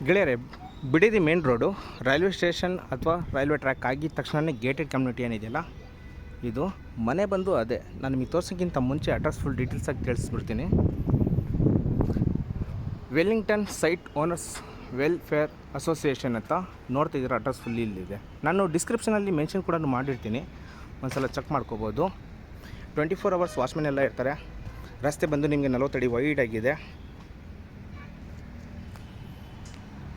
ಗೆಳೆಯರೆ, Bidadi main road railway station ಅಥವಾ railway track ಆಗಿದ ತಕ್ಷಣವೇ ಗೇಟೆಡ್ ಕಮ್ಯುನಿಟಿ ಏನಿದೆಯಲ್ಲ, ಇದು ಮನೆ ಬಂದು ಅದೇ. ನಾನು ನಿಮಗೆ ತೋರ್ಸೋಕ್ಕಿಂತ ಮುಂಚೆ ಅಡ್ರೆಸ್ ಫುಲ್ ಡೀಟೇಲ್ಸಾಗಿ ತಿಳಿಸ್ಬಿಡ್ತೀನಿ. Wellington site owners welfare association ಅಂತ ನೋಡ್ತಿದ್ದೀರ, ಅಡ್ರೆಸ್ ಫುಲ್ ಇಲ್ಲಿದೆ. ನಾನು ಡಿಸ್ಕ್ರಿಪ್ಷನಲ್ಲಿ ಮೆನ್ಷನ್ ಕೂಡ ಮಾಡಿರ್ತೀನಿ, ಒಂದು ಸಲ ಚೆಕ್ ಮಾಡ್ಕೋಬೋದು. 24 hours ವಾಚ್ಮೆನ್ ಎಲ್ಲ ಇರ್ತಾರೆ. ರಸ್ತೆ ಬಂದು ನಿಮಗೆ 40 ಅಡಿ ವೈಡ್ ಆಗಿದೆ.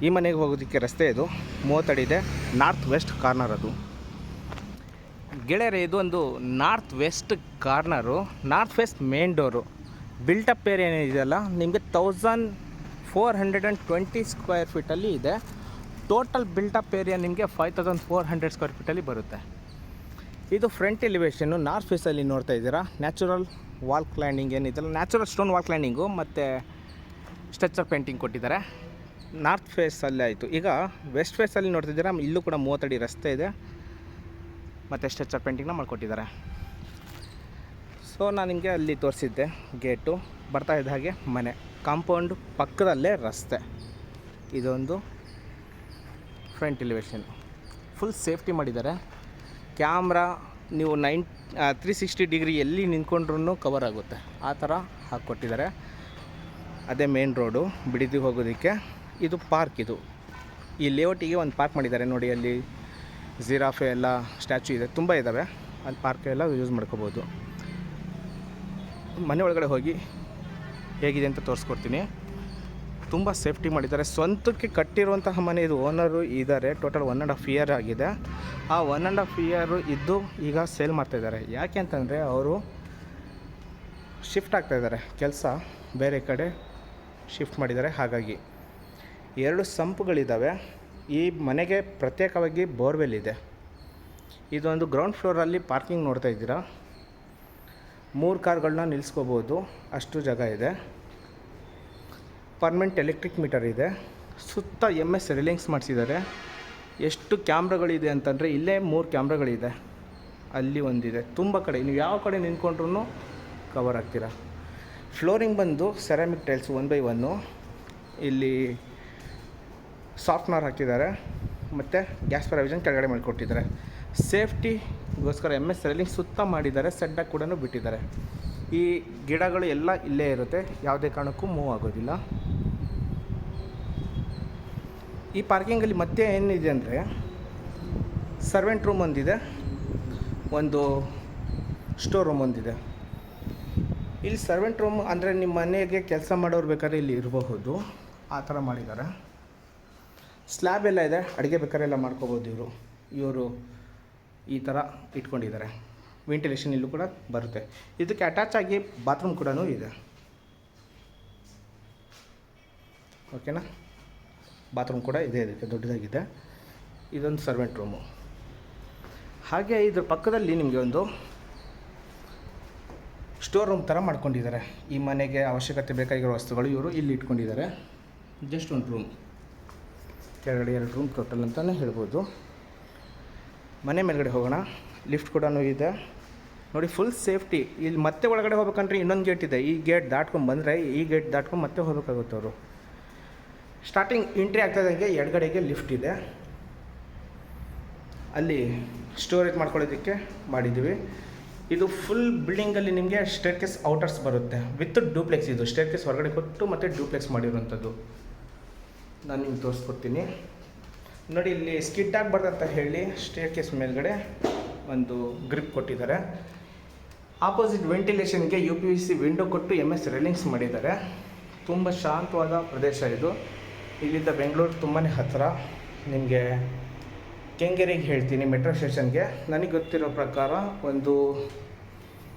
ಈ ಮನೆಗೆ ಹೋಗೋದಕ್ಕೆ ರಸ್ತೆ ಇದು 30 ಅಡಿ ಇದೆ. ನಾರ್ತ್ ವೆಸ್ಟ್ ಕಾರ್ನರ್ ಅದು. ಗೆಳೆಯರೆ, ಇದು ಒಂದು north west corner, north west main door. Built up area ಏನಿದೆಯಲ್ಲ, ನಿಮಗೆ 1420 ಸ್ಕ್ವೇರ್ ಫೀಟಲ್ಲಿ ಇದೆ. ಟೋಟಲ್ ಬಿಲ್ಟಪ್ ಏರಿಯಾ ನಿಮಗೆ 5400 ಸ್ಕ್ವೇರ್ ಫೀಟಲ್ಲಿ ಬರುತ್ತೆ. ಇದು ಫ್ರಂಟ್ ಎಲಿವೇಷನ್ನು ನಾರ್ತ್ ಫೇಸಲ್ಲಿ ನೋಡ್ತಾ ಇದ್ದೀರಾ. ನ್ಯಾಚುರಲ್ ವಾಲ್ ಕ್ಲೈಂಡಿಂಗ್ ಏನಿದೆಯಲ್ಲ, ನ್ಯಾಚುರಲ್ ಸ್ಟೋನ್ ವಾಲ್ ಕ್ಲೈಂಡಿಂಗು ಮತ್ತು ಸ್ಟ್ರಕ್ಚರ್ ಪೇಂಟಿಂಗ್ ಕೊಟ್ಟಿದ್ದಾರೆ. ನಾರ್ತ್ ಫೇಸಲ್ಲಿ ಆಯಿತು. ಈಗ ವೆಸ್ಟ್ ಫೇಸಲ್ಲಿ ನೋಡ್ತಿದ್ದೀರಾ, ಇಲ್ಲೂ ಕೂಡ 30 ಅಡಿ ರಸ್ತೆ ಇದೆ ಮತ್ತು ಸ್ಟ್ರಕ್ಚರ್ ಪೇಂಟಿಂಗ್ನ ಮಾಡಿಕೊಟ್ಟಿದ್ದಾರೆ. ಸೊ ನಾನು ನಿಮಗೆ ಅಲ್ಲಿ ತೋರಿಸಿದ್ದೆ ಗೇಟು. ಬರ್ತಾ ಇದ್ದ ಹಾಗೆ ಮನೆ, ಕಾಂಪೌಂಡ್ ಪಕ್ಕದಲ್ಲೇ ರಸ್ತೆ. ಇದೊಂದು ಫ್ರಂಟ್ ಎಲಿವೇಷನ್. ಫುಲ್ ಸೇಫ್ಟಿ ಮಾಡಿದ್ದಾರೆ. ಕ್ಯಾಮ್ರಾ ನೀವು 360 ಡಿಗ್ರಿ ಎಲ್ಲಿ ನಿಂತ್ಕೊಂಡ್ರೂ ಕವರ್ ಆಗುತ್ತೆ, ಆ ಥರ ಹಾಕ್ಕೊಟ್ಟಿದ್ದಾರೆ. ಅದೇ ಮೇನ್ ರೋಡು ಬಿಡದಿ ಹೋಗೋದಕ್ಕೆ. ಇದು ಪಾರ್ಕ್. ಇದು ಈ ಲೇಔಟಿಗೆ ಒಂದು ಪಾರ್ಕ್ ಮಾಡಿದ್ದಾರೆ ನೋಡಿ. ಅಲ್ಲಿ ಜಿರಾಫೆ ಎಲ್ಲ ಸ್ಟ್ಯಾಚು ಇದೆ, ತುಂಬ ಇದ್ದಾವೆ. ಅಲ್ಲಿ ಪಾರ್ಕ್ ಎಲ್ಲ ಯೂಸ್ ಮಾಡ್ಕೋಬೋದು. ಮನೆ ಒಳಗಡೆ ಹೋಗಿ ಹೇಗಿದೆ ಅಂತ ತೋರಿಸ್ಕೊಡ್ತೀನಿ. ತುಂಬ ಸೇಫ್ಟಿ ಮಾಡಿದ್ದಾರೆ. ಸ್ವಂತಕ್ಕೆ ಕಟ್ಟಿರುವಂತಹ ಮನೆ ಇದು. ಓನರು ಇದ್ದಾರೆ. ಟೋಟಲ್ 1.5 year ಆಗಿದೆ. ಆ 1.5 year ಇದ್ದು ಈಗ ಸೇಲ್ ಮಾಡ್ತಾಯಿದ್ದಾರೆ. ಯಾಕೆ ಅಂತಂದರೆ ಅವರು ಶಿಫ್ಟ್ ಆಗ್ತಾಯಿದ್ದಾರೆ, ಕೆಲಸ ಬೇರೆ ಕಡೆ ಶಿಫ್ಟ್ ಮಾಡಿದ್ದಾರೆ. ಹಾಗಾಗಿ 2 ಸಂಪುಗಳಿದ್ದಾವೆ. ಈ ಮನೆಗೆ ಪ್ರತ್ಯೇಕವಾಗಿ ಬೋರ್ವೆಲ್ ಇದೆ. ಇದೊಂದು ಗ್ರೌಂಡ್ ಫ್ಲೋರಲ್ಲಿ ಪಾರ್ಕಿಂಗ್ ನೋಡ್ತಾ ಇದ್ದೀರಾ. 3 ಕಾರ್ಗಳನ್ನ ನಿಲ್ಲಿಸ್ಕೋಬೋದು, ಅಷ್ಟು ಜಾಗ ಇದೆ. ಪರ್ಮನೆಂಟ್ ಎಲೆಕ್ಟ್ರಿಕ್ ಮೀಟರ್ ಇದೆ. ಸುತ್ತ MS ರಿಲಿಂಗ್ಸ್ ಮಾಡಿಸಿದ್ದಾರೆ. ಎಷ್ಟು ಕ್ಯಾಮ್ರಾಗಳಿದೆ ಅಂತಂದರೆ, ಇಲ್ಲೇ 3 ಕ್ಯಾಮ್ರಾಗಳಿದೆ, ಅಲ್ಲಿ ಒಂದಿದೆ. ತುಂಬ ಕಡೆ ನೀವು ಯಾವ ಕಡೆ ನಿಂತ್ಕೊಂಡ್ರೂ ಕವರ್ ಆಗ್ತೀರಾ. ಫ್ಲೋರಿಂಗ್ ಬಂದು ಸೆರಾಮಿಕ್ ಟೈಲ್ಸ್ 1x1. ಇಲ್ಲಿ ಸಾಫ್ಟ್ನರ್ ಹಾಕಿದ್ದಾರೆ ಮತ್ತು ಗ್ಯಾಸ್ ಪ್ರಾವಿಷನ್ ಕೆಳಗಡೆ ಮಾಡಿಕೊಟ್ಟಿದ್ದಾರೆ. ಸೇಫ್ಟಿಗೋಸ್ಕರ MS ರಿಲಿಂಗ್ ಸುತ್ತ ಮಾಡಿದ್ದಾರೆ. ಸೆಡ್ಡಾಗಿ ಕೂಡ ಬಿಟ್ಟಿದ್ದಾರೆ. ಈ ಗಿಡಗಳು ಎಲ್ಲ ಇಲ್ಲೇ ಇರುತ್ತೆ, ಯಾವುದೇ ಕಾರಣಕ್ಕೂ ಮೂವ್ ಆಗೋದಿಲ್ಲ. ಈ ಪಾರ್ಕಿಂಗಲ್ಲಿ ಮತ್ತೆ ಏನಿದೆ ಅಂದರೆ, ಸರ್ವೆಂಟ್ ರೂಮ್ ಒಂದಿದೆ, ಒಂದು ಸ್ಟೋರ್ ರೂಮ್ ಒಂದಿದೆ. ಇಲ್ಲಿ ಸರ್ವೆಂಟ್ ರೂಮ್ ಅಂದರೆ ನಿಮ್ಮ ಮನೆಗೆ ಕೆಲಸ ಮಾಡೋರು ಬೇಕಾದ್ರೆ ಇಲ್ಲಿ ಇರಬಹುದು, ಆ ಥರ ಮಾಡಿದ್ದಾರೆ. ಸ್ಲ್ಯಾಬ್ ಎಲ್ಲ ಇದೆ, ಅಡುಗೆ ಬೇಕಾದ್ರೆ ಎಲ್ಲ ಮಾಡ್ಕೋಬೋದು. ಇವರು ಈ ಥರ ಇಟ್ಕೊಂಡಿದ್ದಾರೆ. ವೆಂಟಿಲೇಷನ್ ಇಲ್ಲೂ ಕೂಡ ಬರುತ್ತೆ. ಇದಕ್ಕೆ ಅಟ್ಯಾಚ್ ಆಗಿ ಬಾತ್ರೂಮ್ ಕೂಡ ಇದೆ. ಓಕೆನಾ, ಬಾತ್ರೂಮ್ ಕೂಡ ಇದೆ, ಇದಕ್ಕೆ ದೊಡ್ಡದಾಗಿದೆ. ಇದೊಂದು ಸರ್ವೆಂಟ್ ರೂಮು. ಹಾಗೆ ಇದ್ರ ಪಕ್ಕದಲ್ಲಿ ನಿಮಗೆ ಒಂದು ಸ್ಟೋರ್ ರೂಮ್ ಥರ ಮಾಡ್ಕೊಂಡಿದ್ದಾರೆ. ಈ ಮನೆಗೆ ಅವಶ್ಯಕತೆ ಬೇಕಾಗಿರೋ ವಸ್ತುಗಳು ಇವರು ಇಲ್ಲಿ ಇಟ್ಕೊಂಡಿದ್ದಾರೆ. ಜಸ್ಟ್ ಒಂದು ರೂಮ್, ಕೆಳಗಡೆ 2 ರೂಮ್ ಟೋಟಲ್ ಅಂತಲೇ ಹೇಳ್ಬೋದು. ಮನೆ ಮೇಲ್ಗಡೆ ಹೋಗೋಣ. ಲಿಫ್ಟ್ ಕೂಡ ಇದೆ ನೋಡಿ, ಫುಲ್ ಸೇಫ್ಟಿ. ಇಲ್ಲಿ ಮತ್ತೆ ಒಳಗಡೆ ಹೋಗ್ಬೇಕಂದ್ರೆ ಇನ್ನೊಂದು ಗೇಟ್ ಇದೆ. ಈ ಗೇಟ್ ದಾಟ್ಕೊಂಡು ಬಂದರೆ ಈ ಗೇಟ್ ದಾಟ್ಕೊಂಡು ಮತ್ತೆ ಹೋಗಬೇಕಾಗುತ್ತೆ ಅವರು. ಸ್ಟಾರ್ಟಿಂಗ್ ಎಂಟ್ರಿ ಆಗ್ತಾಯಿದ್ದಂಗೆ ಎಡಗಡೆಗೆ ಲಿಫ್ಟ್ ಇದೆ. ಅಲ್ಲಿ ಸ್ಟೋರೇಜ್ ಮಾಡ್ಕೊಳ್ಳೋದಕ್ಕೆ ಮಾಡಿದ್ದೀವಿ. ಇದು ಫುಲ್ ಬಿಲ್ಡಿಂಗಲ್ಲಿ ನಿಮಗೆ ಸ್ಟೇರ್ಕೇಸ್ ಔಟರ್ಸ್ ಬರುತ್ತೆ ವಿತ್ ಡೂಪ್ಲೆಕ್ಸ್. ಇದು ಸ್ಟೇರ್ಕೇಸ್ ಹೊರಗಡೆ ಕೊಟ್ಟು ಮತ್ತು ಡೂಪ್ಲೆಕ್ಸ್ ಮಾಡಿರುವಂಥದ್ದು. ನಾನು ನಿಮ್ಗೆ ತೋರಿಸ್ಕೊಡ್ತೀನಿ ನೋಡಿ. ಇಲ್ಲಿ ಸ್ಕಿಡ್ ಆಗಬಾರ್ದು ಅಂತ ಹೇಳಿ ಸ್ಟೇರ್ಕೇಸ್ ಮೇಲ್ಗಡೆ ಒಂದು ಗ್ರಿಪ್ ಕೊಟ್ಟಿದ್ದಾರೆ. ಆಪೋಸಿಟ್ ವೆಂಟಿಲೇಷನ್ಗೆ UPVC ವಿಂಡೋ ಕೊಟ್ಟು MS ರೇಲಿಂಗ್ಸ್ ಮಾಡಿದ್ದಾರೆ. ತುಂಬ ಶಾಂತವಾದ ಪ್ರದೇಶ ಇದು. ಇಲ್ಲಿಂದ ಬೆಂಗಳೂರು ತುಂಬಾ ಹತ್ತಿರ. ನಿಮಗೆ ಕೆಂಗೇರಿಗೆ ಹೇಳ್ತೀನಿ, ಮೆಟ್ರೋ ಸ್ಟೇಷನ್ಗೆ ನನಗೆ ಗೊತ್ತಿರೋ ಪ್ರಕಾರ ಒಂದು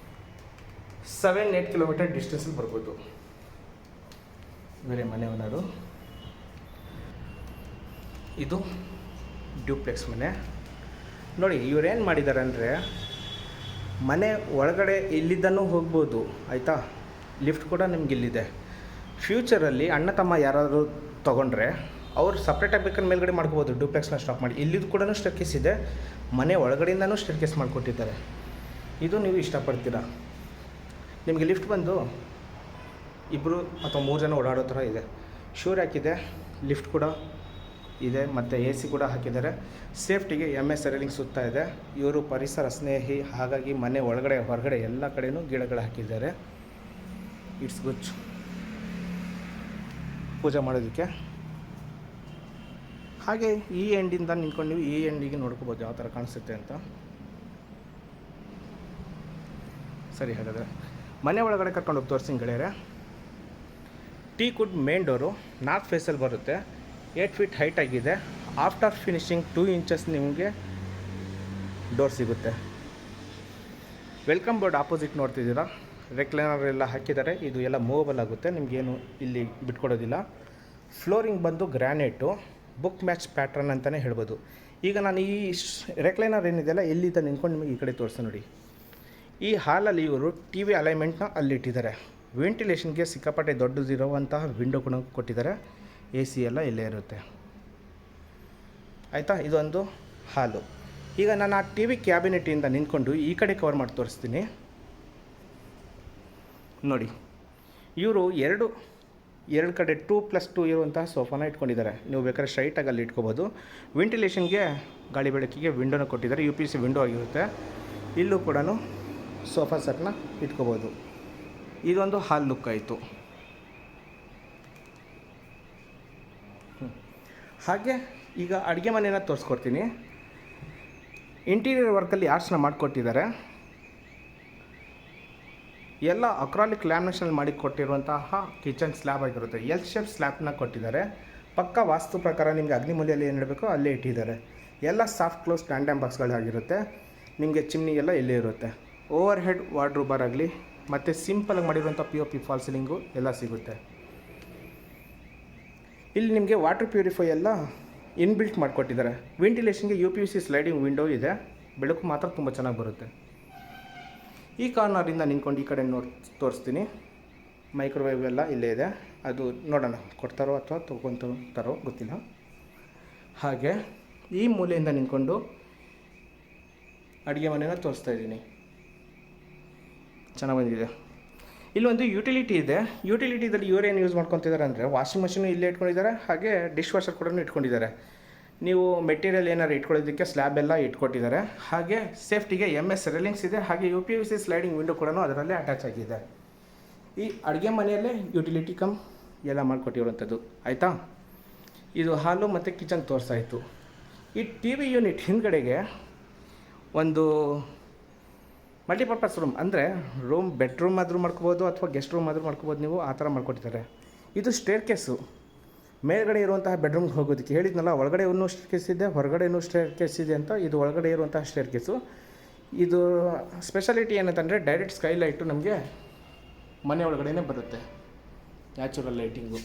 7-8 ಕಿಲೋಮೀಟರ್ ಡಿಸ್ಟೆನ್ಸಲ್ಲಿ ಬರ್ಬೋದು. ಬೇರೆ ಮನೆ ಓನರು. ಇದು ಡ್ಯೂಪ್ಲೆಕ್ಸ್ ಮನೆ ನೋಡಿ. ಇವರೇನು ಮಾಡಿದ್ದಾರೆ ಅಂದರೆ, ಮನೆ ಒಳಗಡೆ ಇಲ್ಲಿದ್ದನೂ ಹೋಗ್ಬೋದು, ಆಯಿತಾ. ಲಿಫ್ಟ್ ಕೂಡ ನಿಮ್ಗೆ ಇಲ್ಲಿದೆ. ಫ್ಯೂಚರಲ್ಲಿ ಅಣ್ಣ ತಮ್ಮ ಯಾರಾದರೂ ತೊಗೊಂಡ್ರೆ ಅವ್ರು ಸಪ್ರೇಟಾಗಿ ಬೇಕಾದ್ರೆ ಮೇಲ್ಗಡೆ ಮಾಡ್ಕೋಬೋದು, ಡ್ಯೂಪ್ಲೆಕ್ಸ್ನ ಸ್ಟಾಪ್ ಮಾಡಿ. ಇಲ್ಲಿದ್ದು ಕೂಡ ಸ್ಟೇರ್ಕೇಸ್ ಇದೆ. ಮನೆ ಒಳಗಡೆಯಿಂದನೂ ಸ್ಟೇರ್ಕೇಸ್ ಮಾಡಿಕೊಟ್ಟಿದ್ದಾರೆ. ಇದು ನೀವು ಇಷ್ಟಪಡ್ತೀರಾ. ನಿಮಗೆ ಲಿಫ್ಟ್ ಬಂದು 2 ಅಥವಾ 3 ಜನ ಓಡಾಡೋ ಥರ ಇದೆ. ಶೂರ್ ಹಾಕಿದೆ. ಲಿಫ್ಟ್ ಕೂಡ ಇದೆ ಮತ್ತು ಎ ಸಿ ಕೂಡ ಹಾಕಿದ್ದಾರೆ. ಸೇಫ್ಟಿಗೆ MS ರೇಲಿಂಗ್ ಸುತ್ತಾ ಇದೆ. ಇವರು ಪರಿಸರ ಸ್ನೇಹಿ, ಹಾಗಾಗಿ ಮನೆ ಒಳಗಡೆ ಹೊರಗಡೆ ಎಲ್ಲ ಕಡೆಯೂ ಗಿಡಗಳು ಹಾಕಿದ್ದಾರೆ. ಇಟ್ಸ್ ಗುಡ್ ಪೂಜೆ ಮಾಡೋದಕ್ಕೆ. ಹಾಗೆ ಈ ಎಂಡಿಂದ ನಿಂತ್ಕೊಂಡು ನೀವು ಈ ಎಂಡಿಗೆ ನೋಡ್ಕೋಬೋದು ಯಾವ ಥರ ಕಾಣಿಸುತ್ತೆ ಅಂತ. ಸರಿ, ಹಾಗಾದರೆ ಮನೆ ಒಳಗಡೆ ಕರ್ಕೊಂಡು ಹೋಗಿ ತೋರಿಸ್ತೀನಿ ಗೆಳೆಯರೆ. ಟೀಕ್ವುಡ್ ಮೇನ್ ಡೋರು ನಾರ್ತ್ ಫೇಸಲ್ಲಿ ಬರುತ್ತೆ. 8 ಫೀಟ್ ಹೈಟ್ ಆಗಿದೆ. ಆಫ್ಟರ್ ಫಿನಿಶಿಂಗ್ 2 ಇಂಚಸ್ ನಿಮಗೆ ಡೋರ್ ಸಿಗುತ್ತೆ. ವೆಲ್ಕಮ್ ಬೋರ್ಡ್ ಆಪೋಸಿಟ್ ನೋಡ್ತಿದ್ದೀರಾ, ರೆಕ್ಲೈನರ್ ಎಲ್ಲ ಹಾಕಿದ್ದಾರೆ. ಇದು ಎಲ್ಲ ಮೂವಬಲ್ ಆಗುತ್ತೆ, ನಿಮಗೇನು ಇಲ್ಲಿ ಬಿಟ್ಕೊಡೋದಿಲ್ಲ. ಫ್ಲೋರಿಂಗ್ ಬಂದು ಗ್ರ್ಯಾನೈಟು, ಬುಕ್ ಮ್ಯಾಚ್ ಪ್ಯಾಟ್ರನ್ ಅಂತಲೇ ಹೇಳ್ಬೋದು. ಈಗ ನಾನು ಈ ರೆಕ್ಲೈನರ್ ಏನಿದೆಯಲ್ಲ ಎಲ್ಲಿಂದ ನಿಂತ್ಕೊಂಡು ನಿಮಗೆ ಈ ಕಡೆ ತೋರಿಸ್ತೀನಿ ನೋಡಿ. ಈ ಹಾಲಲ್ಲಿ ಇವರು TV ಅಲೈನ್ಮೆಂಟ್ನ ಅಲ್ಲಿಟ್ಟಿದ್ದಾರೆ. ವೆಂಟಿಲೇಷನ್ಗೆ ಸಿಕ್ಕಾಪಟ್ಟೆ ದೊಡ್ಡದಿರುವಂತಹ ವಿಂಡೋ ಕೂಡ ಕೊಟ್ಟಿದ್ದಾರೆ. AC ಎಲ್ಲ ಇಲ್ಲೇ ಇರುತ್ತೆ. ಆಯಿತಾ, ಇದೊಂದು ಹಾಲು. ಈಗ ನಾನು ಆ TV ಕ್ಯಾಬಿನೆಟಿಂದ ನಿಂತ್ಕೊಂಡು ಈ ಕಡೆ ಕವರ್ ಮಾಡಿ ತೋರಿಸ್ತೀನಿ ನೋಡಿ. ಇವರು ಎರಡು ಕಡೆ 2+2 ಇರುವಂತಹ ಸೋಫಾನ ಇಟ್ಕೊಂಡಿದ್ದಾರೆ. ನೀವು ಬೇಕಾದ್ರೆ ಸ್ಟ್ರೈಟಾಗಿ ಅಲ್ಲಿ ಇಟ್ಕೋಬೋದು. ವೆಂಟಿಲೇಷನ್ಗೆ ಗಾಳಿ ಬೆಳಕಿಗೆ ವಿಂಡೋನ ಕೊಟ್ಟಿದ್ದಾರೆ. UPVC ವಿಂಡೋ ಆಗಿರುತ್ತೆ. ಇಲ್ಲೂ ಕೂಡ ಸೋಫಾ ಸೆಟ್ನ ಇಟ್ಕೋಬೋದು. ಇದೊಂದು ಹಾಲ್ ಲುಕ್ ಆಯಿತು. ಹಾಗೆ ಈಗ ಅಡುಗೆ ಮನೆಯನ್ನು ತೋರಿಸ್ಕೊಡ್ತೀನಿ. ಇಂಟೀರಿಯರ್ ವರ್ಕಲ್ಲಿ ಆರ್ಟ್ಸ್ನ ಮಾಡಿಕೊಟ್ಟಿದ್ದಾರೆ. ಎಲ್ಲ ಅಕ್ರಾಲಿಕ್ ಲ್ಯಾಮಿನೇಷನ್ ಮಾಡಿ ಕೊಟ್ಟಿರುವಂತಹ ಕಿಚನ್ ಸ್ಲ್ಯಾಬ್ ಆಗಿರುತ್ತೆ. L ಶೇಪ್ ಸ್ಲ್ಯಾಬ್ನ ಕೊಟ್ಟಿದ್ದಾರೆ. ಪಕ್ಕ ವಾಸ್ತು ಪ್ರಕಾರ ನಿಮಗೆ ಅಗ್ನಿಮೂಲೆಯಲ್ಲಿ ಏನು ಇಡಬೇಕೋ ಅಲ್ಲೇ ಇಟ್ಟಿದ್ದಾರೆ. ಎಲ್ಲ ಸಾಫ್ಟ್ ಕ್ಲೋಸ್ ಟ್ಯಾಂಡಮ್ ಬಾಕ್ಸ್ಗಳಾಗಿರುತ್ತೆ. ನಿಮಗೆ ಚಿಮ್ನಿ ಎಲ್ಲ ಇಲ್ಲೇ ಇರುತ್ತೆ. ಓವರ್ ಹೆಡ್ ವಾರ್ಡ್ರೋಬರ್ ಆಗಲಿ ಮತ್ತು ಸಿಂಪಲಾಗಿ ಮಾಡಿರುವಂಥ POP ಫಾಲ್ ಸೀಲಿಂಗು ಎಲ್ಲ ಸಿಗುತ್ತೆ. ಇಲ್ಲಿ ನಿಮಗೆ ವಾಟರ್ ಪ್ಯೂರಿಫೈ ಎಲ್ಲ ಇನ್ಬಿಲ್ಟ್ ಮಾಡಿಕೊಟ್ಟಿದ್ದಾರೆ. ವೆಂಟಿಲೇಷನ್ಗೆ UPVC ಸ್ಲೈಡಿಂಗ್ ವಿಂಡೋ ಇದೆ. ಬೆಳಕು ಮಾತ್ರ ತುಂಬ ಚೆನ್ನಾಗಿ ಬರುತ್ತೆ. ಈ ಕಾರ್ನರಿಂದ ನಿಂತ್ಕೊಂಡು ಈ ಕಡೆ ತೋರಿಸ್ತೀನಿ. ಮೈಕ್ರೋವೇವ್ ಎಲ್ಲ ಇಲ್ಲೇ ಇದೆ. ಅದು ನೋಡೋಣ ಕೊಡ್ತಾರೋ ಅಥವಾ ತೊಗೊತಾರೋ ಗೊತ್ತಿಲ್ಲ. ಹಾಗೆ ಈ ಮೂಲೆಯಿಂದ ನಿಂತ್ಕೊಂಡು ಅಡುಗೆ ಮನೆನ ತೋರಿಸ್ತಾ ಇದ್ದೀನಿ. ಚೆನ್ನಾಗಿ ಬಂದಿದೆ. ಇಲ್ಲೊಂದು ಯುಟಿಲಿಟಿ ಇದೆ. ಯುಟಿಲಿಟಿದಲ್ಲಿ ಇವರೇನು ಯೂಸ್ ಮಾಡ್ಕೊತಿದ್ದಾರೆ ಅಂದರೆ ವಾಷಿಂಗ್ ಮಷೀನು ಇಲ್ಲೇ ಇಟ್ಕೊಂಡಿದ್ದಾರೆ. ಹಾಗೆ ಡಿಶ್ ವಾಷರ್ ಕೂಡ ಇಟ್ಕೊಂಡಿದ್ದಾರೆ. ನೀವು ಮೆಟೀರಿಯಲ್ ಏನಾರು ಇಟ್ಕೊಳ್ಳೋದಕ್ಕೆ ಸ್ಲ್ಯಾಬ್ ಎಲ್ಲ ಇಟ್ಕೊಟ್ಟಿದ್ದಾರೆ. ಹಾಗೆ ಸೇಫ್ಟಿಗೆ MS ರೇಲಿಂಗ್ಸ್ ಇದೆ. ಹಾಗೆ UPVC ಸ್ಲೈಡಿಂಗ್ ವಿಂಡೋ ಕೂಡ ಅದರಲ್ಲೇ ಅಟ್ಯಾಚ್ ಆಗಿದೆ. ಈ ಅಡುಗೆ ಮನೆಯಲ್ಲೇ ಯುಟಿಲಿಟಿ ಕಮ್ ಎಲ್ಲ ಮಾಡಿಕೊಟ್ಟಿರುವಂಥದ್ದು. ಆಯಿತಾ, ಇದು ಹಾಲು ಮತ್ತು ಕಿಚನ್ ತೋರಿಸಾಯಿತು. ಈ TV ಯೂನಿಟ್ ಹಿಂದ್ಗಡೆಗೆ ಒಂದು ಮಲ್ಟಿಪರ್ಪಸ್ ರೂಮ್, ಅಂದರೆ ಬೆಡ್ರೂಮ್ ಆದರೂ ಮಾಡ್ಕೋಬೋದು ಅಥವಾ ಗೆಸ್ಟ್ ರೂಮ್ ಆದರೂ ಮಾಡ್ಕೋಬೋದು. ನೀವು ಆ ಥರ ಮಾಡ್ಕೊಟ್ಟಿದ್ದಾರೆ. ಇದು ಸ್ಟೇರ್ ಕೇಸು. ಮೇಲ್ಗಡೆ ಇರುವಂತಹ ಬೆಡ್ರೂಮ್ಗೆ ಹೋಗೋದಕ್ಕೆ ಹೇಳಿದ್ನಲ್ಲ, ಒಳಗಡೆ ಸ್ಟೇರ್ ಕೇಸ್ ಇದೆ, ಹೊರಗಡೆನೂ ಸ್ಟೇರ್ ಕೇಸ್ ಇದೆ ಅಂತ. ಇದು ಒಳಗಡೆ ಇರುವಂತಹ ಸ್ಟೇರ್ ಕೇಸು. ಇದು ಸ್ಪೆಷಾಲಿಟಿ ಏನಂತಂದರೆ ಡೈರೆಕ್ಟ್ ಸ್ಕೈಲೈಟು ನಮಗೆ ಮನೆ ಒಳಗಡೆ ಬರುತ್ತೆ, ನ್ಯಾಚುರಲ್ ಲೈಟಿಂಗು.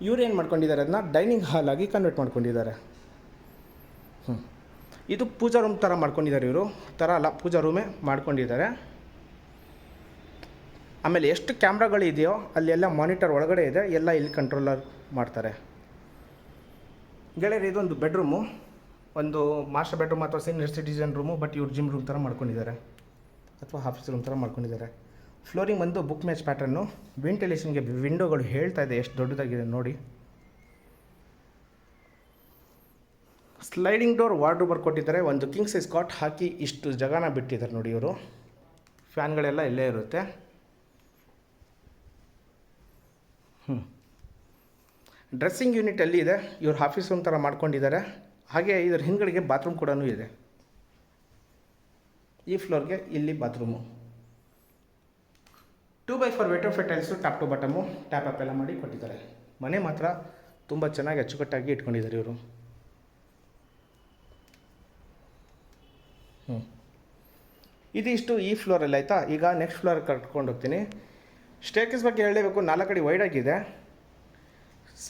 ಇವ್ರು ಏನು ಮಾಡ್ಕೊಂಡಿದ್ದಾರೆ, ಅದನ್ನ ಡೈನಿಂಗ್ ಹಾಲ್ ಆಗಿ ಕನ್ವರ್ಟ್ ಮಾಡ್ಕೊಂಡಿದ್ದಾರೆ. ಇದು ಪೂಜಾ ರೂಮ್ ಥರ ಮಾಡ್ಕೊಂಡಿದ್ದಾರೆ. ಇವರು ಥರ ಅಲ್ಲ, ಪೂಜಾ ರೂಮೇ ಮಾಡ್ಕೊಂಡಿದ್ದಾರೆ. ಆಮೇಲೆ ಎಷ್ಟು ಕ್ಯಾಮ್ರಾಗಳಿದೆಯೋ ಅಲ್ಲೆಲ್ಲ ಮಾನಿಟರ್ ಒಳಗಡೆ ಇದೆ, ಎಲ್ಲ ಇಲ್ಲಿ ಕಂಟ್ರೋಲರ್ ಮಾಡ್ತಾರೆ. ಗೆಳೆಯರು, ಇದೊಂದು ಬೆಡ್ರೂಮು, ಒಂದು ಮಾಸ್ಟರ್ ಬೆಡ್ರೂಮ್ ಅಥವಾ ಸೀನಿಯರ್ ಸಿಟಿಜನ್ ರೂಮು. ಬಟ್ ಇವ್ರು ಜಿಮ್ ರೂಮ್ ಥರ ಮಾಡ್ಕೊಂಡಿದ್ದಾರೆ ಅಥವಾ ಆಫೀಸ್ ರೂಮ್ ಥರ ಮಾಡ್ಕೊಂಡಿದ್ದಾರೆ. ಫ್ಲೋರಿಂಗ್ ಬಂದು ಬುಕ್ ಮ್ಯಾಚ್ ಪ್ಯಾಟರ್ನು. ವೆಂಟಿಲೇಷನ್ಗೆ ವಿಂಡೋಗಳು ಹೇಳ್ತಾ ಇದೆ ಎಷ್ಟು ದೊಡ್ಡದಾಗಿದೆ ನೋಡಿ. ಸ್ಲೈಡಿಂಗ್ ಡೋರ್ ವಾರ್ಡ್ರೋಬರ್ ಕೊಟ್ಟಿದ್ದಾರೆ. ಒಂದು ಕಿಂಗ್ ಸೈಜ್ ಕಾಟ್ ಹಾಕಿ ಇಷ್ಟು ಜಾಗನ ಬಿಟ್ಟಿದ್ದಾರೆ ನೋಡಿ ಇವರು. ಫ್ಯಾನ್ಗಳೆಲ್ಲ ಇಲ್ಲೇ ಇರುತ್ತೆ. ಡ್ರೆಸ್ಸಿಂಗ್ ಯೂನಿಟ್ ಅಲ್ಲಿ ಇದೆ. ಇವ್ರು ಆಫೀಸ್ ರೂಮ್ ಥರ ಮಾಡ್ಕೊಂಡಿದ್ದಾರೆ. ಹಾಗೆ ಇದರ ಹಿಂದ್ಗಡೆಗೆ ಬಾತ್ರೂಮ್ ಕೂಡ ಇದೆ. ಈ ಫ್ಲೋರ್ಗೆ ಇಲ್ಲಿ bathroom. 2x4 wet tiles, top to bottom tap up ಎಲ್ಲ ಮಾಡಿ ಕೊಟ್ಟಿದ್ದಾರೆ. ಮನೆ ಮಾತ್ರ ತುಂಬ ಚೆನ್ನಾಗಿ ಅಚ್ಚುಕಟ್ಟಾಗಿ ಇಟ್ಕೊಂಡಿದ್ದಾರೆ ಇವರು. ಇದಿಷ್ಟು ಈ ಫ್ಲೋರಲ್ಲಿ. ಆಯಿತಾ, ಈಗ ನೆಕ್ಸ್ಟ್ ಫ್ಲೋರ್ ಕರ್ಕೊಂಡು ಹೋಗ್ತೀನಿ. ಸ್ಟೇರ್ಕೇಸ್ ಬಗ್ಗೆ ಹೇಳಲೇಬೇಕು. 4 ಅಡಿ ವೈಡ್ ಆಗಿದೆ.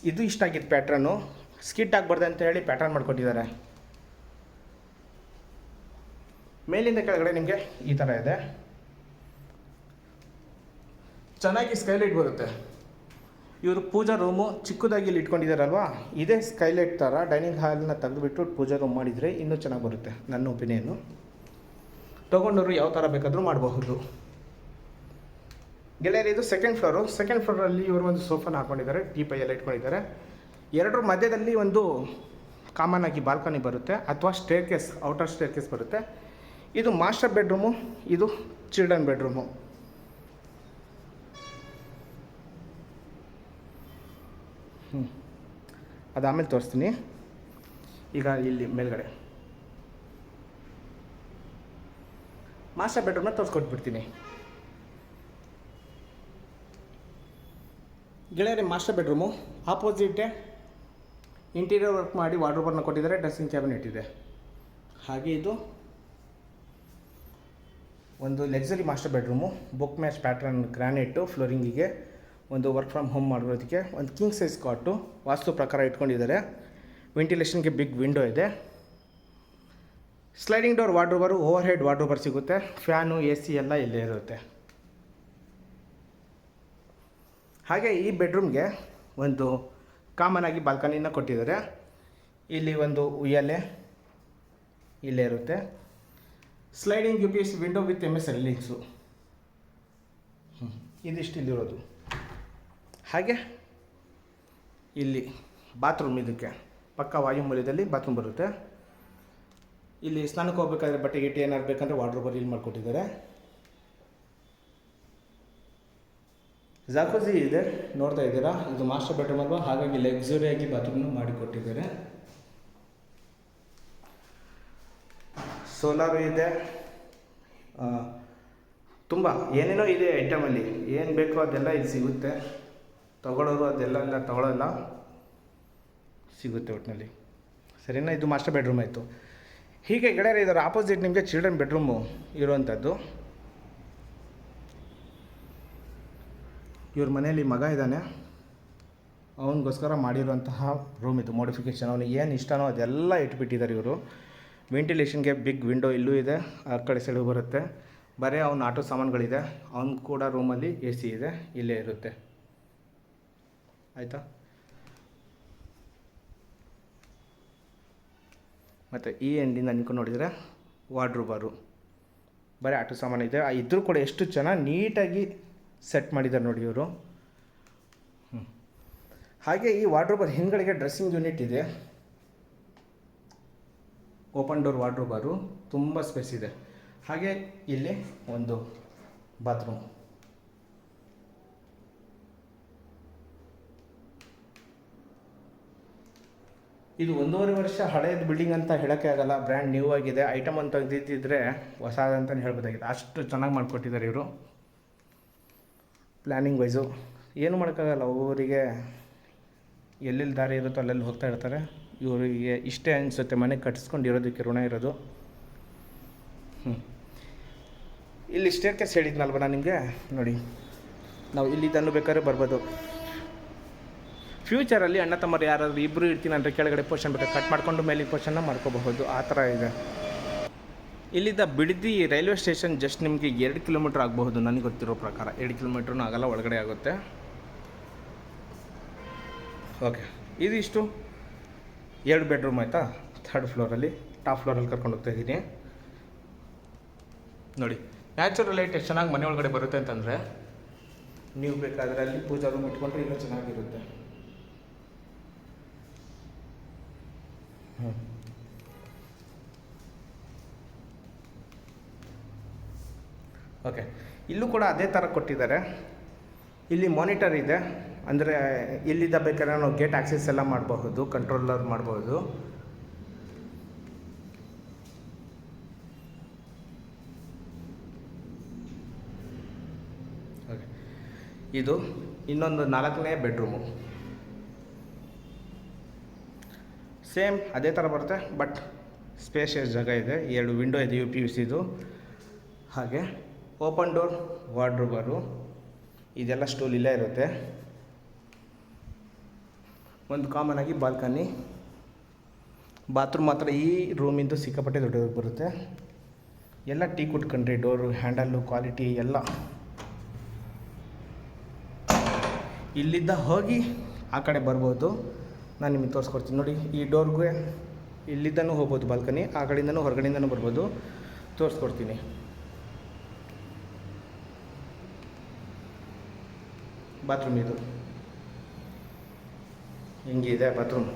ಇದು ಇಷ್ಟ ಆಗಿದ್ದು ಪ್ಯಾಟ್ರನ್ನು. ಸ್ಕಿಟ್ ಆಗಬಾರ್ದು ಅಂತ ಹೇಳಿ ಪ್ಯಾಟರ್ನ್ ಮಾಡಿಕೊಟ್ಟಿದ್ದಾರೆ. ಮೇಲಿಂದ ಕೆಳಗಡೆ ನಿಮಗೆ ಈ ಥರ ಇದೆ. ಚೆನ್ನಾಗಿ ಸ್ಕೈಲೈಟ್ ಬರುತ್ತೆ. ಇವರು ಪೂಜಾ ರೂಮು ಚಿಕ್ಕದಾಗಿ ಇಲ್ಲಿ ಇಟ್ಕೊಂಡಿದ್ದಾರಲ್ವಾ, ಇದೇ ಸ್ಕೈಲೈಟ್ ಥರ ಡೈನಿಂಗ್ ಹಾಲ್ನ ತೆಗೆದುಬಿಟ್ಟು ಪೂಜಾ ರೂಮ್ ಮಾಡಿದರೆ ಇನ್ನೂ ಚೆನ್ನಾಗಿ ಬರುತ್ತೆ, ನನ್ನ ಒಪಿನಿಯನ್ನು. ತೊಗೊಂಡವರು ಯಾವ ಥರ ಬೇಕಾದರೂ ಮಾಡಬಹುದು. ಗೆಳೆಯರು ಇದು ಸೆಕೆಂಡ್ ಫ್ಲೋರಲ್ಲಿ ಇವರು ಒಂದು ಸೋಫಾನ ಹಾಕೊಂಡಿದ್ದಾರೆ, ಟೀಪೈ ಎಲ್ಲ ಇಟ್ಕೊಂಡಿದ್ದಾರೆ. ಎರಡರ ಮಧ್ಯದಲ್ಲಿ ಒಂದು ಕಾಮನ್ ಆಗಿ ಬಾಲ್ಕನಿ ಬರುತ್ತೆ ಅಥವಾ ಸ್ಟೇರ್ಕೇಸ್, ಔಟರ್ ಸ್ಟೇರ್ಕೇಸ್ ಬರುತ್ತೆ. ಇದು ಮಾಸ್ಟರ್ ಬೆಡ್ರೂಮು, ಇದು ಚಿಲ್ಡ್ರನ್ ಬೆಡ್ರೂಮು. ಅದಾದಮೇಲೆ ತೋರಿಸ್ತೀನಿ. ಈಗ ಇಲ್ಲಿ ಮೇಲ್ಗಡೆ ಮಾಸ್ಟರ್ ಬೆಡ್ರೂಮ್ನ ತೋರಿಸ್ಕೊಟ್ಬಿಡ್ತೀನಿ. ಗೆಳೆಯರೆ ಮಾಸ್ಟರ್ ಬೆಡ್ರೂಮು ಆಪೋಸಿಟೇ ಇಂಟೀರಿಯರ್ ವರ್ಕ್ ಮಾಡಿ ವಾರ್ಡ್ರೋಬನ್ನು ಕೊಟ್ಟಿದ್ದಾರೆ, ಡ್ರೆಸ್ಸಿಂಗ್ ಕ್ಯಾಬಿನೆಟ್ ಇದೆ. ಹಾಗೆ ಇದು ಒಂದು luxury master bedroom, book match pattern granite ಫ್ಲೋರಿಂಗಿಗೆ, ಒಂದು ವರ್ಕ್ ಫ್ರಮ್ ಹೋಮ್ ಮಾಡೋದಕ್ಕೆ ಒಂದು ಕಿಂಗ್ ಸೈಜ್ ಕಾಟು ವಾಸ್ತು ಪ್ರಕಾರ ಇಟ್ಕೊಂಡಿದ್ದಾರೆ. ವೆಂಟಿಲೇಷನ್ಗೆ ಬಿಗ್ ವಿಂಡೋ ಇದೆ. ಸ್ಲೈಡಿಂಗ್ ಡೋರ್ ವಾರ್ಡ್ರೋಬರು, ಓವರ್ ಹೆಡ್ ವಾರ್ಡ್ರೋಬರ್ ಸಿಗುತ್ತೆ. ಫ್ಯಾನು, AC ಎಲ್ಲ ಇಲ್ಲೇ ಇರುತ್ತೆ. ಹಾಗೆ ಈ ಬೆಡ್ರೂಮ್ಗೆ ಒಂದು ಕಾಮನ್ ಆಗಿ ಬಾಲ್ಕನಿನ ಕೊಟ್ಟಿದ್ದಾರೆ. ಇಲ್ಲಿ ಒಂದು ಉಯ್ಯಾಲೆ ಇಲ್ಲೇ ಇರುತ್ತೆ. Sliding UPS window with MS railings, ಇದಿಷ್ಟು ಇಲ್ಲಿರೋದು. ಹಾಗೆ ಇಲ್ಲಿ ಬಾತ್ರೂಮ್, ಇದಕ್ಕೆ ಪಕ್ಕ ವಾಯುಮೂಲ್ಯದಲ್ಲಿ ಬಾತ್ರೂಮ್ ಬರುತ್ತೆ. ಇಲ್ಲಿ ಸ್ನಾನಕ್ಕೆ ಹೋಗ್ಬೇಕಾದ್ರೆ ಬಟ್ಟೆ ಗಿಟ್ಟೆ ಏನಾರು ಬೇಕಂದರೆ ವಾರ್ಡ್ರೋಬರ್ ಇಲ್ಲಿ ಮಾಡಿಕೊಟ್ಟಿದ್ದಾರೆ. ಜಾಕೂಜಿ ಇದೆ, ನೋಡ್ತಾ ಇದ್ದೀರಾ. ಇದು ಮಾಸ್ಟರ್ ಬೆಡ್ರೂಮ್ ಅಲ್ವಾ, ಹಾಗಾಗಿ ಲಕ್ಸುರಿಯಾಗಿ ಬಾತ್ರೂಮ್ನು ಮಾಡಿಕೊಟ್ಟಿದ್ದಾರೆ. ಸೋಲಾರು ಇದೆ, ತುಂಬ ಏನೇನೋ ಇದೆ ಐಟಮಲ್ಲಿ. ಏನು ಬೇಕೋ ಅದೆಲ್ಲ ಇಲ್ಲಿ ಸಿಗುತ್ತೆ. ತಗೊಳ್ಳೋರು ಅದೆಲ್ಲ ತಗೊಳ್ಳೋಲ್ಲ, ಸಿಗುತ್ತೆ ಒಟ್ಟಿನಲ್ಲಿ. ಸರಿನಾ? ಇದು ಮಾಸ್ಟರ್ ಬೆಡ್ರೂಮ್ ಆಯಿತು. ಹೀಗೆ ಗೆಳೆಯರೆ ಇದರ ಆಪೋಸಿಟ್ ನಿಮಗೆ ಚಿಲ್ಡ್ರನ್ ಬೆಡ್ರೂಮು ಇರುವಂಥದ್ದು. ಇವ್ರ ಮನೆಯಲ್ಲಿ ಮಗ ಇದ್ದಾನೆ, ಅವನಿಗೋಸ್ಕರ ಮಾಡಿರುವಂತಹ ರೂಮ್ ಇದು ಮಾಡಿಫಿಕೇಷನ್. ಅವನಿಗೆ ಏನು ಇಷ್ಟನೋ ಅದೆಲ್ಲ ಇಟ್ಬಿಟ್ಟಿದ್ದಾರೆ ಇವರು. ವೆಂಟಿಲೇಷನ್ಗೆ ಬಿಗ್ ವಿಂಡೋ ಇಲ್ಲೂ ಇದೆ, ಆ ಕಡೆ ಸೈಡು ಬರುತ್ತೆ. ಬರೀ ಅವ್ನ ಆಟೋ ಸಾಮಾನುಗಳಿದೆ. ಅವ್ನು ಕೂಡ ರೂಮಲ್ಲಿ AC ಇದೆ, ಇಲ್ಲೇ ಇರುತ್ತೆ. ಆಯಿತಾ? ಮತ್ತು ಈ ಎಂಡಿಂದ ನಿಂತ್ಕೊಂಡು ನೋಡಿದರೆ ವಾರ್ಡ್ರೋಬರು, ಬರೀ ಆಟೋ ಸಾಮಾನು ಇದೆ. ಇದ್ರೂ ಕೂಡ ಎಷ್ಟು ಚೆನ್ನಾಗಿ ನೀಟಾಗಿ ಸೆಟ್ ಮಾಡಿದ್ದಾರೆ ನೋಡಿ ಇವರು. ಹಾಗೆ ಈ ವಾರ್ಡ್ರೋಬರ್ ಹಿಂದ್ಗಡೆಗೆ ಡ್ರೆಸ್ಸಿಂಗ್ ಯೂನಿಟ್ ಇದೆ. ಓಪನ್ ಡೋರ್ ವಾರ್ಡ್ರೋಬರು, ತುಂಬ ಸ್ಪೇಸ್ ಇದೆ. ಹಾಗೆ ಇಲ್ಲಿ ಒಂದು ಬಾತ್ರೂಮ್. ಇದು 1.5 ವರ್ಷ ಹಳೆಯದು ಬಿಲ್ಡಿಂಗ್ ಅಂತ ಹೇಳೋಕ್ಕೆ ಆಗಲ್ಲ, ಬ್ರ್ಯಾಂಡ್ ನ್ಯೂ ಆಗಿದೆ. ಐಟಮ್ ಅಂತ ತೆಗೆದಿದ್ದರೆ ಹೊಸದಂತಲೇ ಹೇಳ್ಬೋದಾಗಿದೆ, ಅಷ್ಟು ಚೆನ್ನಾಗಿ ಮಾಡಿಕೊಟ್ಟಿದ್ದಾರೆ ಇವರು. ಪ್ಲ್ಯಾನಿಂಗ್ ವೈಸು ಏನು ಮಾಡೋಕ್ಕಾಗಲ್ಲ, ಒಬ್ಬೊಬ್ಬರಿಗೆ ಎಲ್ಲೆಲ್ಲಿ ದಾರಿ ಇರುತ್ತೋ ಅಲ್ಲೆಲ್ಲಿ ಹೋಗ್ತಾ ಇರ್ತಾರೆ. ಇವರಿಗೆ ಇಷ್ಟೇ ಅನಿಸುತ್ತೆ ಮನೆ ಕಟ್ಟಿಸ್ಕೊಂಡು ಇರೋದಕ್ಕೆ ಋಣ ಇರೋದು. ಇಲ್ಲಿ ಸ್ಟೇರ್ಕೇಸ್ ಹೇಳಿದ್ನಲ್ವ ನಾನು ನಿಮಗೆ, ನೋಡಿ ನಾವು ಇಲ್ಲಿ ತಂದು ಬೇಕಾದ್ರೆ ಬರ್ಬೋದು. ಫ್ಯೂಚರಲ್ಲಿ ಅಣ್ಣ ತಮ್ಮರು ಯಾರಾದರೂ ಇಬ್ಬರು ಇರ್ತೀನಿ ಅಂದರೆ ಕೆಳಗಡೆ ಪೋರ್ಷನ್ ಬೇಕಾದ್ರೆ ಕಟ್ ಮಾಡಿಕೊಂಡು ಮೇಲಿನ ಪೋರ್ಷನ್ನ ಮಾಡ್ಕೋಬಹುದು, ಆ ಥರ ಇದೆ. ಇಲ್ಲಿದ್ದ ಬಿಡದಿ ರೈಲ್ವೆ ಸ್ಟೇಷನ್ ಜಸ್ಟ್ ನಿಮಗೆ 2 ಕಿಲೋಮೀಟ್ರ್ ಆಗಬಹುದು ನನಗೆ ಗೊತ್ತಿರೋ ಪ್ರಕಾರ. 2 ಕಿಲೋಮೀಟ್ರೂ ಆಗಲ್ಲ, ಒಳಗಡೆ ಆಗುತ್ತೆ. ಓಕೆ, ಇದಿಷ್ಟು 2 ಬೆಡ್ರೂಮ್ ಆಯಿತಾ. 3rd ಫ್ಲೋರಲ್ಲಿ, ಟಾಪ್ ಫ್ಲೋರಲ್ಲಿ ಕರ್ಕೊಂಡು ಹೋಗ್ತಾ ಇದ್ದೀನಿ. ನೋಡಿ ನ್ಯಾಚುರಲ್ ಲೈಟ್ ಎಷ್ಟು ಚೆನ್ನಾಗಿ ಮನೆ ಒಳಗಡೆ ಬರುತ್ತೆ ಅಂತಂದರೆ, ನೀವು ಬೇಕಾದರೆ ಅಲ್ಲಿ ಪೂಜಾ ರೂಮ್ ಇಟ್ಕೊಂಡ್ರೆ ಇನ್ನೂ ಚೆನ್ನಾಗಿರುತ್ತೆ. ಓಕೆ, ಇಲ್ಲೂ ಕೂಡ ಅದೇ ಥರ ಕೊಟ್ಟಿದ್ದಾರೆ. ಇಲ್ಲಿ ಮಾನಿಟರ್ ಇದೆ, ಅಂದರೆ ಇಲ್ಲಿದ್ದ ಬೇಕಾದ್ರೆ ನಾವು ಗೇಟ್ ಆಕ್ಸೆಸ್ ಎಲ್ಲ ಮಾಡಬಹುದು, ಕಂಟ್ರೋಲರ್ ಮಾಡಬಹುದು. ಓಕೆ, ಇದು ಇನ್ನೊಂದು 4ನೇ ಬೆಡ್ರೂಮು. ಸೇಮ್ ಅದೇ ಥರ ಬರುತ್ತೆ, ಬಟ್ ಸ್ಪೇಷಿಯಸ್ ಜಾಗ ಇದೆ. 2 ವಿಂಡೋ ಇದೆ UPVCದು. ಹಾಗೆ ಓಪನ್ ಡೋರ್ ವಾರ್ಡ್ರೋಬರು, ಇದೆಲ್ಲ ಸ್ಟೂಲ್ ಇಲ್ಲೇ ಇರುತ್ತೆ. ಒಂದು ಕಾಮನ್ ಆಗಿ ಬಾಲ್ಕನಿ. ಬಾತ್ರೂಮ್ ಮಾತ್ರ ಈ ರೂಮಿಂದು ಸಿಕ್ಕಾಪಟ್ಟೆ ದೊಡ್ಡದು ಬರುತ್ತೆ. ಎಲ್ಲ ಟೀ ಕುಟ್ಕೊಂಡ್ರಿ, ಡೋರು, ಹ್ಯಾಂಡಲ್ಲು, ಕ್ವಾಲಿಟಿ ಎಲ್ಲ. ಇಲ್ಲಿದ್ದ ಹೋಗಿ ಆ ಕಡೆ ಬರ್ಬೋದು. ನಾನು ನಿಮಗೆ ತೋರಿಸ್ಕೊಡ್ತೀನಿ ನೋಡಿ. ಈ ಡೋರ್ಗೆ ಇಲ್ಲಿದ್ದನೂ ಹೋಗ್ಬೋದು ಬಾಲ್ಕನಿ, ಆ ಕಡೆಯಿಂದನೂ ಹೊರಗಡೆಯಿಂದನೂ ಬರ್ಬೋದು. ತೋರಿಸ್ಕೊಡ್ತೀನಿ. ಬಾತ್ರೂಮ್ ಇದು ಹಿಂಗಿದೆ ಬಾತ್ರೂಮ್.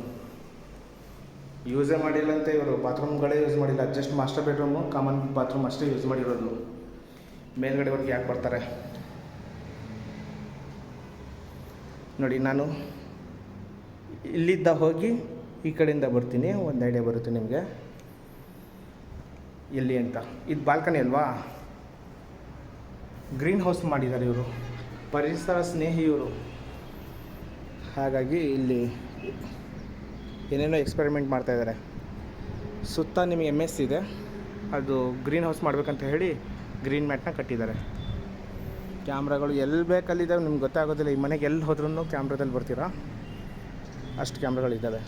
ಯೂಸೇ ಮಾಡಿಲ್ಲ ಅಂತ ಇವರು, ಬಾತ್ರೂಮ್ಗಳೇ ಯೂಸ್ ಮಾಡಿಲ್ಲ. Just master bedroom, common bathroom ಅಷ್ಟೇ ಯೂಸ್ ಮಾಡಿರೋದು. ಮೇಲ್ಗಡೆವರೆಗೆ ಯಾಕೆ ಬರ್ತಾರೆ ನೋಡಿ. ನಾನು ಇಲ್ಲಿದ್ದ ಹೋಗಿ ಈ ಕಡೆಯಿಂದ ಬರ್ತೀನಿ, ಒಂದು ಐಡಿಯಾ ಬರುತ್ತೆ ನಿಮಗೆ ಎಲ್ಲಿ ಅಂತ. ಇದು ಬಾಲ್ಕನಿ ಅಲ್ವಾ, ಗ್ರೀನ್ ಹೌಸ್ ಮಾಡಿದ್ದಾರೆ ಇವರು, ಪರಿಸರ ಸ್ನೇಹಿ ಇವರು. ಹಾಗಾಗಿ ಇಲ್ಲಿ ಏನೇನೋ ಎಕ್ಸ್ಪೆರಿಮೆಂಟ್ ಮಾಡ್ತಾಯಿದ್ದಾರೆ. ಸುತ್ತ ನಿಮಗೆ MS ಇದೆ, ಅದು ಗ್ರೀನ್ ಹೌಸ್ ಮಾಡಬೇಕಂತ ಹೇಳಿ ಗ್ರೀನ್ ಮ್ಯಾಟ್ನ ಕಟ್ಟಿದ್ದಾರೆ. ಕ್ಯಾಮ್ರಾಗಳು ಎಲ್ಲಿ ಬೇಕಲ್ಲಿದ್ದಾವೆ, ನಿಮ್ಗೆ ಗೊತ್ತಾಗೋದಿಲ್ಲ. ಈ ಮನೆಗೆ ಎಲ್ಲಿ ಹೋದ್ರೂ ಕ್ಯಾಮ್ರಾದಲ್ಲಿ ಬರ್ತೀರಾ, ಅಷ್ಟು ಕ್ಯಾಮ್ರಾಗಳಿದ್ದಾವೆ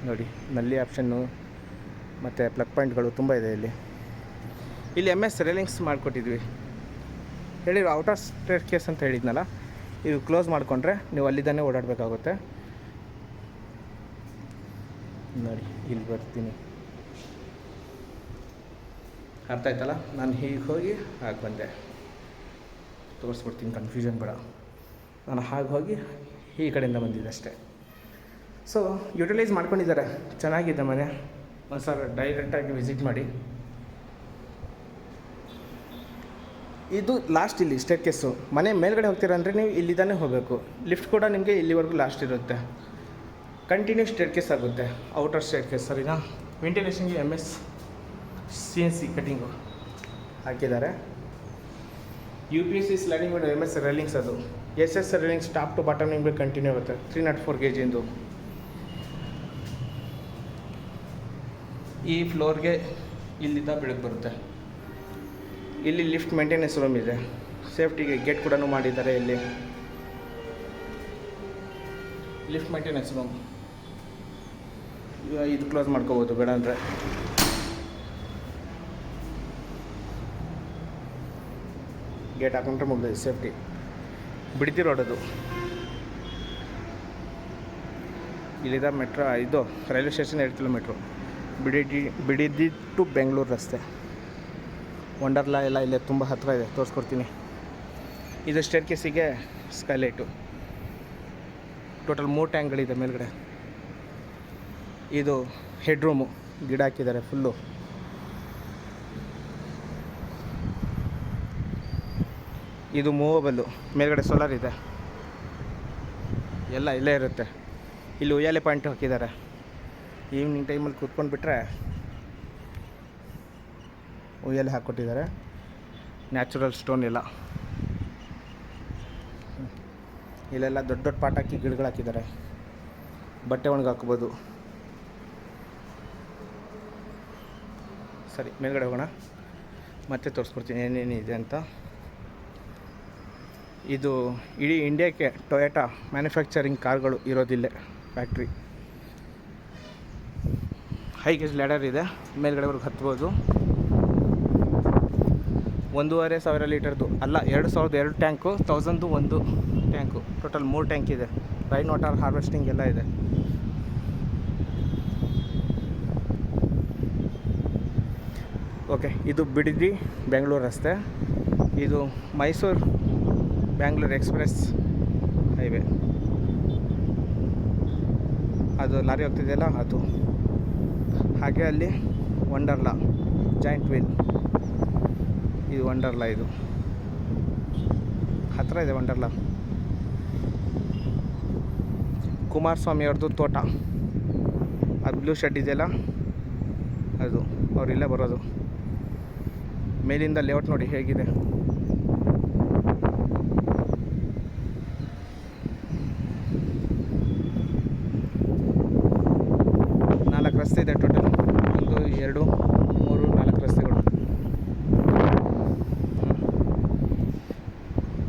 ನೋಡಿ. ನಲ್ಲಿ ಆಪ್ಷನ್ನು ಮತ್ತು ಪ್ಲಗ್ ಪಾಯಿಂಟ್ಗಳು ತುಂಬ ಇದೆ ಇಲ್ಲಿ. MS ರೇಲಿಂಗ್ಸ್ ಮಾಡಿಕೊಟ್ಟಿದ್ವಿ, ಹೇಳಿದ್ರು ಔಟರ್ ಸ್ಟೇರ್ ಕೇಸ್ ಅಂತ ಹೇಳಿದ್ನಲ್ಲ, ಇದು ಕ್ಲೋಸ್ ಮಾಡಿಕೊಂಡ್ರೆ ನೀವು ಅಲ್ಲಿದ್ದಾನೆ ಓಡಾಡಬೇಕಾಗುತ್ತೆ ನೋಡಿ. ಇಲ್ಲಿ ಬರ್ತೀನಿ, ಅರ್ಥ ಆಯ್ತಲ್ಲ. ನಾನು ಹೀಗೆ ಹೋಗಿ ಹಾಗೆ ಬಂದೆ, ತೋರಿಸ್ಬಿಡ್ತೀನಿ, ಕನ್ಫ್ಯೂಷನ್ ಬೇಡ. ನಾನು ಹಾಗೆ ಹೋಗಿ ಈ ಕಡೆಯಿಂದ ಬಂದಿದ್ದೆ ಅಷ್ಟೇ. ಸೊ ಯುಟಿಲೈಸ್ ಮಾಡ್ಕೊಂಡಿದ್ದಾರೆ, ಚೆನ್ನಾಗಿದೆ ಮನೆ. ಒಂದು ಸಲ ಡೈರೆಕ್ಟಾಗಿ ವಿಸಿಟ್ ಮಾಡಿ. ಇದು ಲಾಸ್ಟ್ ಇಲ್ಲಿ ಸ್ಟೇರ್ ಕೇಸು. ಮನೆ ಮೇಲ್ಗಡೆ ಹೋಗ್ತೀರಾ ಅಂದರೆ ನೀವು ಇಲ್ಲಿದ್ದಾನೆ ಹೋಗಬೇಕು. ಲಿಫ್ಟ್ ಕೂಡ ನಿಮಗೆ ಇಲ್ಲಿವರೆಗೂ ಲಾಸ್ಟ್ ಇರುತ್ತೆ, ಕಂಟಿನ್ಯೂ ಸ್ಟೇರ್ ಕೇಸ್ ಆಗುತ್ತೆ, ಔಟರ್ ಸ್ಟೇರ್ ಕೇಸ್. ಸರಿನಾ? ವೆಂಟಿಲೇಷನ್ಗೆ MS CNC ಕಟಿಂಗು ಹಾಕಿದ್ದಾರೆ. UPS sliding window, MS railings, ಅದು SS railings top to bottom ನಿಮಗೆ ಕಂಟಿನ್ಯೂ ಆಗುತ್ತೆ. 304 kg ಇಂದು. ಈ ಫ್ಲೋರ್ಗೆ ಇಲ್ಲಿಂದ ಬೆಳಗ್ಗೆ ಬರುತ್ತೆ. ಇಲ್ಲಿ ಲಿಫ್ಟ್ ಮೇಂಟೆನೆನ್ಸ್ ರೂಮ್ ಇದೆ, ಸೇಫ್ಟಿಗೆ ಗೇಟ್ ಕೂಡ ಮಾಡಿದ್ದಾರೆ. ಇಲ್ಲಿ ಲಿಫ್ಟ್ ಮೇಂಟೆನೆನ್ಸ್ ರೂಮ್, ಇದು ಕ್ಲೋಸ್ ಮಾಡ್ಕೋಬೋದು ಬೇಡ ಅಂದರೆ. ಗೇಟ್ ಹಾಕೊಂಡ್ರೆ ಮುಗಿದು ಸೇಫ್ಟಿ. ಬಿಡ್ತಿ ರೋಡ್ ಅದು. ಇಲ್ಲಿಂದ ಮೆಟ್ರೋ, ಇದು railway station 2 kilometre. Bidadi to Bengaluru ರಸ್ತೆ. ವಂಡರ್ಲಾ ಎಲ್ಲ ಇಲ್ಲೇ ತುಂಬ ಹತ್ತಿರ ಇದೆ, ತೋರಿಸ್ಕೊಡ್ತೀನಿ. ಇದು ಸ್ಟೇರ್ ಕೇಸಿಗೆ ಸ್ಕೈಲೈಟು. ಟೋಟಲ್ 3 ಟ್ಯಾಂಕ್ಗಳಿದೆ ಮೇಲ್ಗಡೆ. ಇದು ಹೆಡ್ ರೂಮು, ಗಿಡ ಹಾಕಿದ್ದಾರೆ ಫುಲ್ಲು. ಇದು ಮೂವಬಲ್ಲು, ಮೇಲ್ಗಡೆ ಸೋಲಾರ್ ಇದೆ, ಎಲ್ಲ ಇಲ್ಲೇ ಇರುತ್ತೆ. ಇಲ್ಲಿ ಉಯ್ಯಾಲೆ ಪಾಯಿಂಟ್ ಹಾಕಿದ್ದಾರೆ. ಈವ್ನಿಂಗ್ ಟೈಮಲ್ಲಿ ಕೂತ್ಕೊಂಡ್ಬಿಟ್ರೆ ಉಯ್ಯಾಲೆ ಹಾಕ್ಕೊಟ್ಟಿದ್ದಾರೆ. ನ್ಯಾಚುರಲ್ ಸ್ಟೋನ್ ಎಲ್ಲ, ಇಲ್ಲೆಲ್ಲ ದೊಡ್ಡ ದೊಡ್ಡ ಪಾಟ್ ಹಾಕಿ ಗಿಡಗಳು ಹಾಕಿದ್ದಾರೆ, ಬಟ್ಟೆ ಒಣಗಿ ಹಾಕ್ಬೋದು. ಸರಿ, ಮೇಲ್ಗಡೆ ಹೋಗೋಣ, ಮತ್ತೆ ತೋರಿಸ್ಕೊಡ್ತೀನಿ ಏನೇನಿದೆ ಅಂತ. ಇದು ಇಡೀ ಇಂಡಿಯಾಕ್ಕೆ ಟೊಯೋಟಾ ಮ್ಯಾನುಫ್ಯಾಕ್ಚರಿಂಗ್ ಕಾರ್ಗಳು ಇರೋದಿಲ್ಲ ಫ್ಯಾಕ್ಟ್ರಿ. ಹೈ ಗೇಜ್ ಲ್ಯಾಡರ್ ಇದೆ, ಮೇಲ್ಗಡೆವರೆಗೆ ಹತ್ಬೋದು. 1,500 ಲೀಟರ್ದು ಅಲ್ಲ, 2,002 ಟ್ಯಾಂಕು, 1,001 ಟ್ಯಾಂಕು, ಟೋಟಲ್ 3 ಟ್ಯಾಂಕ್ ಇದೆ. ರೈನ್ ವಾಟರ್ ಹಾರ್ವೆಸ್ಟಿಂಗ್ ಎಲ್ಲ ಇದೆ. ಓಕೆ, ಇದು ಬಿಡಿದಿ ಬೆಂಗಳೂರು ರಸ್ತೆ. ಇದು ಮೈಸೂರು ಬ್ಯಾಂಗ್ಳೂರು ಎಕ್ಸ್ಪ್ರೆಸ್ ಹೈವೇ. ಅದು ಲಾರಿ ಹೋಗ್ತಿದೆಯಲ್ಲ ಅದು. ಹಾಗೆ ಅಲ್ಲಿ ವಂಡರ್ಲಾ ಜಾಯಿಂಟ್ ವೀಲ್, ಇದು ವಂಡರ್ಲಾ. ಇದು ಹತ್ತಿರ ಇದೆ ವಂಡರ್ಲಾ. ಕುಮಾರಸ್ವಾಮಿ ಅವ್ರದ್ದು ತೋಟ, ಅದು ಬ್ಲೂ ಶೆಡ್ ಇದೆಯಲ್ಲ ಅದು, ಅವರಿಲ್ಲೇ ಬರೋದು. ಮೇಲಿಂದ ಲೇಔಟ್ ನೋಡಿ ಹೇಗಿದೆ. ರಸ್ತೆ ಇದೆ ಟೋಟಲ್, 1 2 3 4 ರಸ್ತೆಗಳು.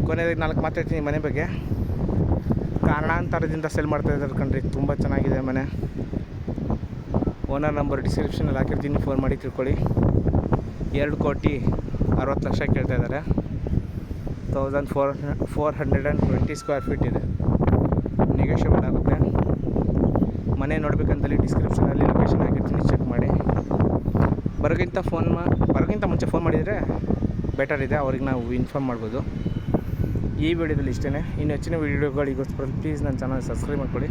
ಕೊನೆಯದಾಗಿ 4 ಮಾತಾಡ್ತೀನಿ ಮನೆ ಬಗ್ಗೆ. ಕಾರಣಾಂತರದಿಂದ ಸೆಲ್ ಮಾಡ್ತಾ ಇದ್ದಾರೆ ಕಣ್ರಿ, ತುಂಬ ಚೆನ್ನಾಗಿದೆ ಮನೆ. ಓನರ್ ನಂಬರ್ ಡಿಸ್ಕ್ರಿಪ್ಷನಲ್ಲಿ ಹಾಕಿರ್ತೀನಿ, ಫೋನ್ ಮಾಡಿ ತಿಳ್ಕೊಳ್ಳಿ. 2,60,00,000 ಕೇಳ್ತಾ ಇದ್ದಾರೆ. 1,420 ಸ್ಕ್ವೇರ್ ಫೀಟ್ ಇದೆ, ನೆಗೋಷಿಯಬಲ್ ಆಗುತ್ತೆ. ಮನೆ ನೋಡಬೇಕಂತಲ್ಲಿ ಡಿಸ್ಕ್ರಿಪ್ಷನಲ್ಲಿ ಲೊಕೇಶನ್ ಹಾಕಿರ್ತೀನಿ, ಚೆಕ್ ಮಾಡಿ. ಬರೋಕ್ಕಿಂತ ಮುಂಚೆ ಫೋನ್ ಮಾಡಿದರೆ ಬೆಟರ್ ಇದೆ, ಅವ್ರಿಗೆ ನಾವು ಇನ್ಫಾರ್ಮ್ ಮಾಡ್ಬೋದು. ಈ ವಿಡಿಯೋದಲ್ಲಿ ಇಷ್ಟೇ. ಇನ್ನು ಹೆಚ್ಚಿನ ವೀಡಿಯೋಗಳಿಗೋಸ್ಕರ ಪ್ಲೀಸ್ ನನ್ನ ಚಾನಲ್ ಸಬ್ಸ್ಕ್ರೈಬ್ ಮಾಡ್ಕೊಳ್ಳಿ.